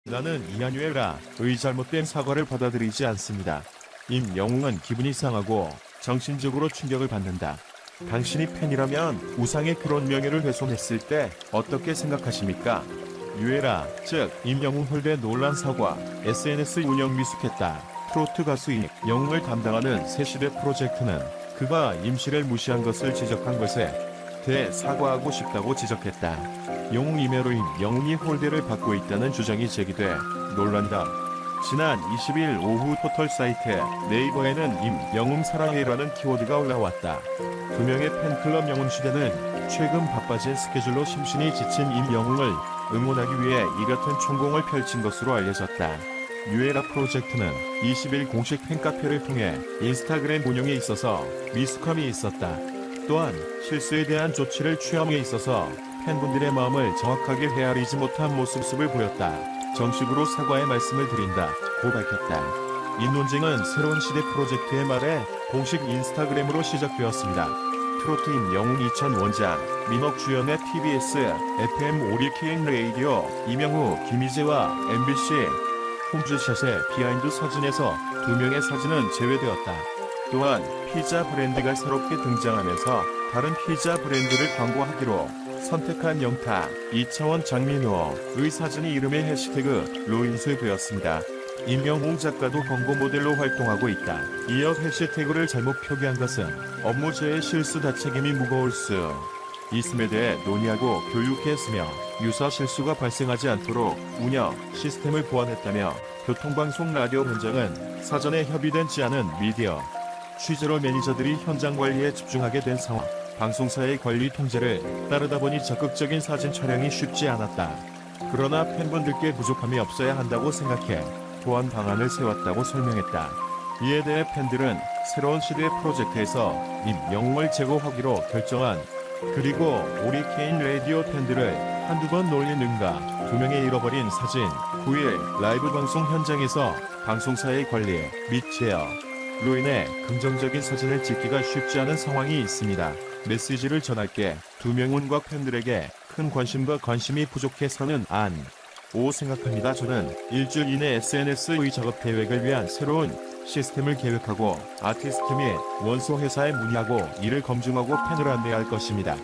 나는 이한유애라의 잘못된 사과를 받아들이지 않습니다. 임영웅은 기분이 상하고 정신적으로 충격을 받는다. 당신이 팬이라면 우상의 그런 명예를 훼손했을 때 어떻게 생각하십니까? 유애라, 즉 임영웅 홀대 논란 사과, SNS 운영 미숙했다. 트로트 가수 임영웅을 담당하는 새시대 프로젝트는 그가 임시를 무시한 것을 지적한 것에 대해 사과하고 싶다고 지적했다. 영웅 임해로 임영웅이 홀대를 받고 있다는 주장이 제기돼 논란이다. 지난 20일 오후 포털 사이트 네이버에는 임영웅 사랑해라는 키워드가 올라왔다. 두 명의 팬클럽 영웅시대는 최근 바빠진 스케줄로 심신이 지친 임영웅을 응원하기 위해 이 같은 총공을 펼친 것으로 알려졌다. 유에라 프로젝트는 20일 공식 팬카페를 통해 인스타그램 운영에 있어서 미숙함이 있었다. 또한 실수에 대한 조치를 취함에 있어서 팬분들의 마음을 정확하게 헤아리지 못한 모습을 보였다. 정식으로 사과의 말씀을 드린다 고 밝혔다. 이 논쟁은 새로운 시대 프로젝트의 말에 공식 인스타그램으로 시작되었습니다. 트로트 임영웅 2000 원작, 민옥 주연의 TBS, FM 오리케인 레이디오, 이명우, 김희재와 MBC 홈즈샷의 비하인드 사진에서 두 명의 사진은 제외되었다. 또한 피자 브랜드가 새롭게 등장하면서 다른 피자 브랜드를 광고하기로 선택한 영타, 이차원 장민호의 사진이 이름의 해시태그로 인쇄되었습니다. 임영웅 작가도 광고 모델로 활동하고 있다. 이어 해시태그를 잘못 표기한 것은 업무제의 실수 다책임이 무거울 수 있음에 대해 논의하고 교육했으며 유사 실수가 발생하지 않도록 운영 시스템을 보완했다며 교통방송 라디오 현장은 사전에 협의되지 않은 미디어 취재로 매니저들이 현장 관리에 집중하게 된 상황. 방송사의 관리 통제를 따르다 보니 적극적인 사진 촬영이 쉽지 않았다. 그러나 팬분들께 부족함이 없어야 한다고 생각해 보완 방안을 세웠다고 설명했다. 이에 대해 팬들은 새로운 시대 프로젝트에서 임영웅을 제거하기로 결정한 그리고 오리케인 라디오 팬들을 한두 번 놀린 응가 두 명의 잃어버린 사진 9일 라이브 방송 현장에서 방송사의 관리 및 제어로 인해 긍정적인 사진을 찍기가 쉽지 않은 상황이 있습니다. 메시지를 전할게. 두 명훈과 팬들에게 큰 관심과 관심이 부족해서는 안 오 생각합니다. 저는 일주일 이내 SNS의 작업 계획을 위한 새로운 시스템을 계획하고 아티스트 및 원소 회사에 문의하고 이를 검증하고 팬을 안내할 것입니다.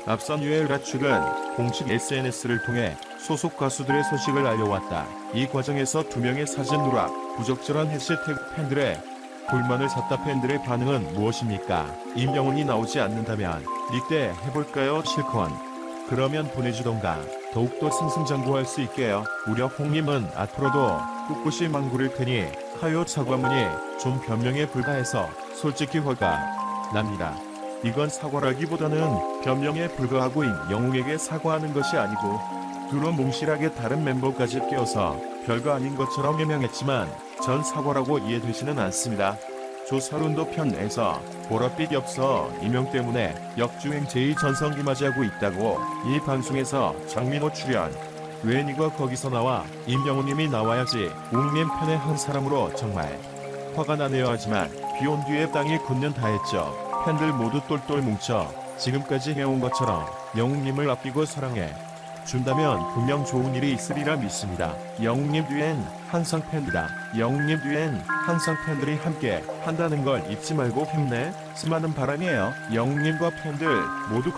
앞선 유에라 측은 공식 SNS를 통해 소속 가수들의 소식을 알려왔다. 이 과정에서 두 명의 사진 누락, 부적절한 해시태그 팬들의 불만을 샀다. 팬들의 반응은 무엇입니까? 임영웅이 나오지 않는다면 이때 해볼까요? 실컷. 그러면 보내주던가. 더욱더 승승장구할 수 있게요. 우려 홍님은 앞으로도 꿋꿋이 망구를 테니 카요 사과문이 좀 변명에 불과해서 솔직히 화가 납니다. 이건 사과라기보다는 변명에 불과하고 임영웅에게 사과하는 것이 아니고 두루 몽실하게 다른 멤버까지 끼워서 별거 아닌 것처럼 해명했지만 전 사과라고 이해되지는 않습니다. 조서른도 편에서 보랏빛 엽서 임명 때문에 역주행 제2전성기 맞이하고 있다고 이 방송에서 장민호 출연 왜 니가 거기서 나와 임영웅님이 나와야지 웅님 편의 한 사람으로 정말 화가 나네요. 하지만 비온 뒤에 땅이 굳는 다 했죠. 팬들 모두 똘똘 뭉쳐 지금까지 해온 것처럼 영웅님을 아끼고 사랑해 준다면 분명 좋은 일이 있으리라 믿습니다. 영웅님 뒤엔 항상 팬이다. 영웅님 뒤엔 항상 팬들이 함께 한다는 걸 잊지 말고 힘내. 수많은 바람이에요. 영웅님과 팬들 모두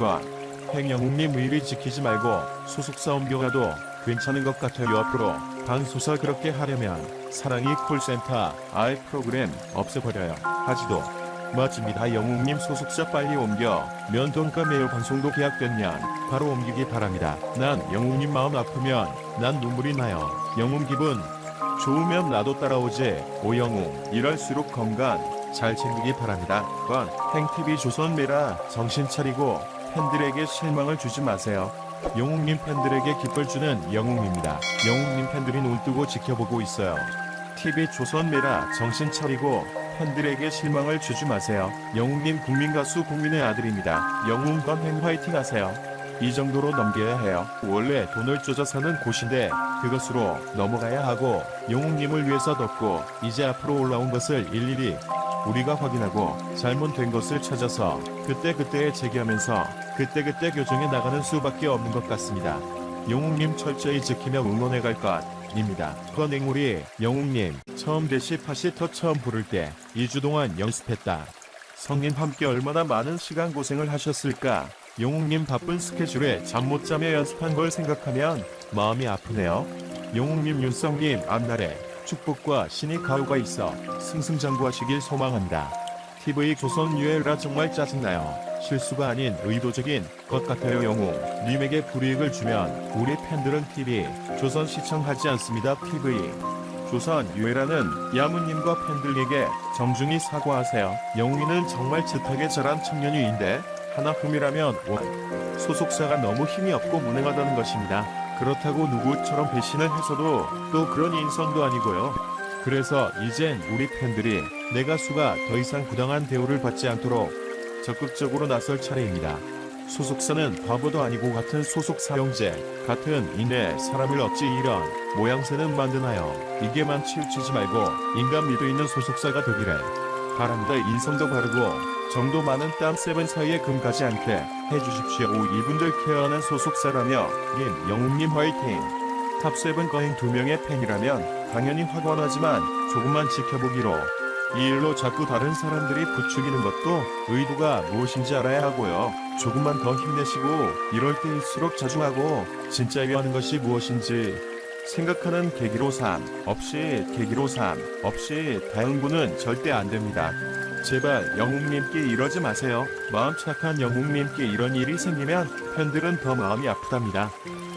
행영웅님 의리 지키지 말고 소속사 옮겨가도 괜찮은 것 같아요. 앞으로 방소사 그렇게 하려면 사랑이 콜센터 아예 프로그램 없애버려요. 하지도 맞습니다. 영웅님 소속사 빨리 옮겨 면돈가 매일 방송도 계약되면 바로 옮기기 바랍니다. 난 영웅님 마음 아프면 난 눈물이 나요. 영웅 기분 좋으면 나도 따라오지. 오영웅 이럴수록 건강 잘 챙기기 바랍니다. 행TV 조선 메라 정신 차리고 팬들에게 실망을 주지 마세요. 영웅님 팬들에게 기쁨을 주는 영웅입니다. 영웅님 팬들이 눈 뜨고 지켜보고 있어요. TV 조선 메라 정신 차리고 팬들에게 실망을 주지 마세요. 영웅님 국민가수 국민의 아들입니다. 영웅 건행 화이팅 하세요. 이 정도로 넘겨야 해요. 원래 돈을 쪼져 사는 곳인데 그것으로 넘어가야 하고 영웅님을 위해서 덮고 이제 앞으로 올라온 것을 일일이 우리가 확인하고 잘못된 것을 찾아서 그때그때에 제기하면서 그때그때 교정해 나가는 수밖에 없는 것 같습니다. 영웅님 철저히 지키며 응원해 갈 것. 입니다. 건행물이 영웅님 처음 데시파시터 처음 부를 때 2주 동안 연습했다. 성님 함께 얼마나 많은 시간 고생을 하셨을까. 영웅님 바쁜 스케줄에 잠 못 자며 연습한 걸 생각하면 마음이 아프네요. 영웅님 윤성님 앞날에 축복과 신이 가호가 있어 승승장구하시길 소망한다. TV조선 유엘라 정말 짜증나요. 실수가 아닌 의도적인 것 같아요. 영웅님에게 불이익을 주면 우리 팬들은 TV조선 시청하지 않습니다. TV조선 유엘라는 야무님과 팬들에게 정중히 사과하세요. 영웅이는 정말 짙하게 자란 청년유인데 하나 흠이라면 소속사가 너무 힘이 없고 무능하다는 것입니다. 그렇다고 누구처럼 배신을 해서도 또 그런 인성도 아니고요. 그래서 이젠 우리 팬들이 내 가수가 더 이상 부당한 대우를 받지 않도록 적극적으로 나설 차례입니다. 소속사는 바보도 아니고 같은 소속사 형제, 같은 인내 사람을 어찌 이런 모양새는 만드나요? 이게만 치우치지 말고 인간 미도 있는 소속사가 되기를 바랍니다. 인성도 바르고 정도 많은 땀 세븐 사이에 금 가지 않게 해주십시오. 이분들 케어하는 소속사라며 영웅님 화이팅! 탑세븐 거행 2명의 팬이라면 당연히 확언하지만 조금만 지켜보기로. 이 일로 자꾸 다른 사람들이 부추기는 것도 의도가 무엇인지 알아야 하고요. 조금만 더 힘내시고 이럴 때일수록 자중하고 진짜 위하는 것이 무엇인지 생각하는 계기로 삼 없이 다응부는 절대 안 됩니다. 제발 영웅님께 이러지 마세요. 마음 착한 영웅님께 이런 일이 생기면 팬들은 더 마음이 아프답니다.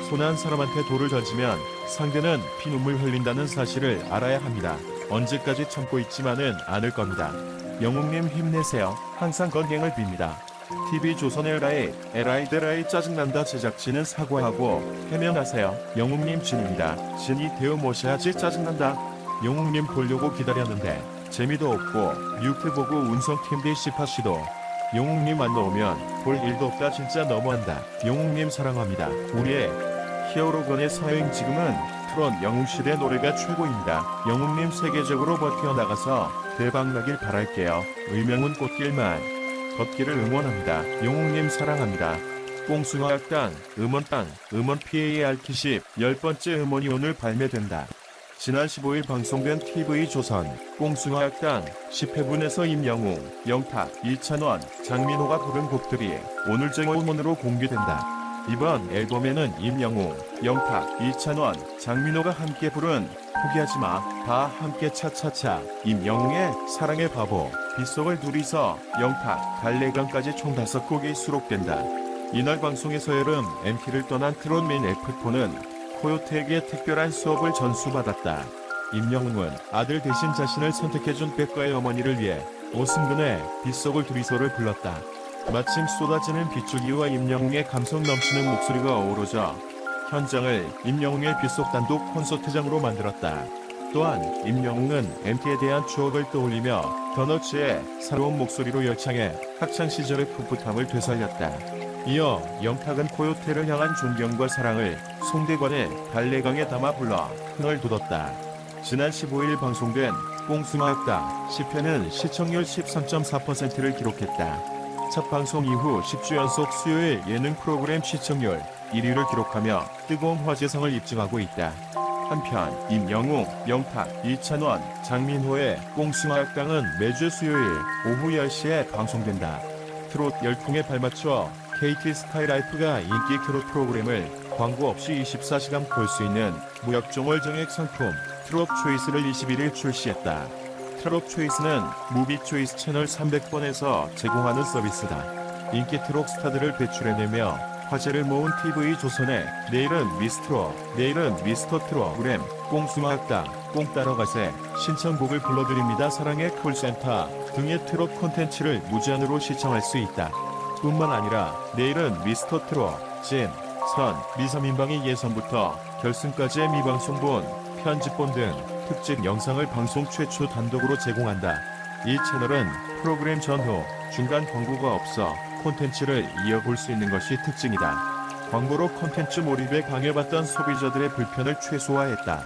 손한 사람한테 돌을 던지면 상대는 피눈물 흘린다는 사실을 알아야 합니다. 언제까지 참고 있지만은 않을 겁니다. 영웅님 힘내세요. 항상 건강을 빕니다. TV조선 에라이 짜증난다. 제작진은 사과하고 해명하세요. 영웅님 진입니다. 진이 되어 모셔야지. 짜증난다. 영웅님 보려고 기다렸는데 재미도 없고 뮤트 보고 운성팀 데시파시도 영웅님 안 나오면 볼 일도 없다. 진짜 너무한다. 영웅님 사랑합니다. 우리의 히어로건의 서행. 지금은 트롯 영웅시대 노래가 최고입니다. 영웅님 세계적으로 버텨나가서 대박나길 바랄게요. 의명은 꽃길만 걷기를 응원합니다. 영웅님 사랑합니다. 꽁숭아학당 음원 PAR 키십 10번째 음원이 오늘 발매된다. 지난 15일 방송된 TV조선 꽁숭아학당 10회분에서 임영웅, 영탁, 이찬원, 장민호가 부른 곡들이 오늘 정오음원으로 공개된다. 이번 앨범에는 임영웅, 영탁, 이찬원, 장민호가 함께 부른 포기하지마, 다 함께 차차차, 임영웅의 사랑의 바보, 빗속을 둘이서, 영탁, 갈래강까지 총 5곡이 수록된다. 이날 방송에서 여름 MT를 떠난 트롯맨 F4는 코요태에게 특별한 수업을 전수받았다. 임영웅은 아들 대신 자신을 선택해준 백가의 어머니를 위해 오승근의 빗속을 둘이서를 불렀다. 마침 쏟아지는 빗줄기와 임영웅의 감성 넘치는 목소리가 어우러져 현장을 임영웅의 빗속 단독 콘서트장으로 만들었다. 또한 임영웅은 MT에 대한 추억을 떠올리며 더너츠의 새로운 목소리로 열창해 학창시절의 풋풋함을 되살렸다. 이어 영탁은 코요태를 향한 존경과 사랑을 송대관의 갈래강에 담아 불러 흥을 돋웠다. 지난 15일 방송된 꽁숭아학당 10회는 시청률 13.4%를 기록했다. 첫 방송 이후 10주 연속 수요일 예능 프로그램 시청률 1위를 기록하며 뜨거운 화제성을 입증하고 있다. 한편 임영웅, 영탁, 이찬원, 장민호의 꽁숭아학당은 매주 수요일 오후 10시에 방송된다. 트롯 열풍에 발맞춰 KT 스카이라이프가 인기 트롯 프로그램을 광고 없이 24시간 볼 수 있는 무역종월 정액 상품 트롯 초이스를 21일 출시했다. 트롯 초이스는 무비 초이스 채널 300번에서 제공하는 서비스다. 인기 트롯 스타들을 배출해내며 화제를 모은 TV조선의 내일은 미스터 트롯 프로그램 꽁숭아학당, 꽁 따라가세, 신청곡을 불러드립니다. 사랑의 콜센터 등의 트롯 콘텐츠를 무제한으로 시청할 수 있다. 뿐만 아니라 내일은 미스터 트롯, 진, 선, 미3인방의 예선부터 결승까지의 미방송본, 편집본 등 특집 영상을 방송 최초 단독으로 제공한다. 이 채널은 프로그램 전후, 중간 광고가 없어 콘텐츠를 이어볼 수 있는 것이 특징이다. 광고로 콘텐츠 몰입에 방해받던 소비자들의 불편을 최소화했다.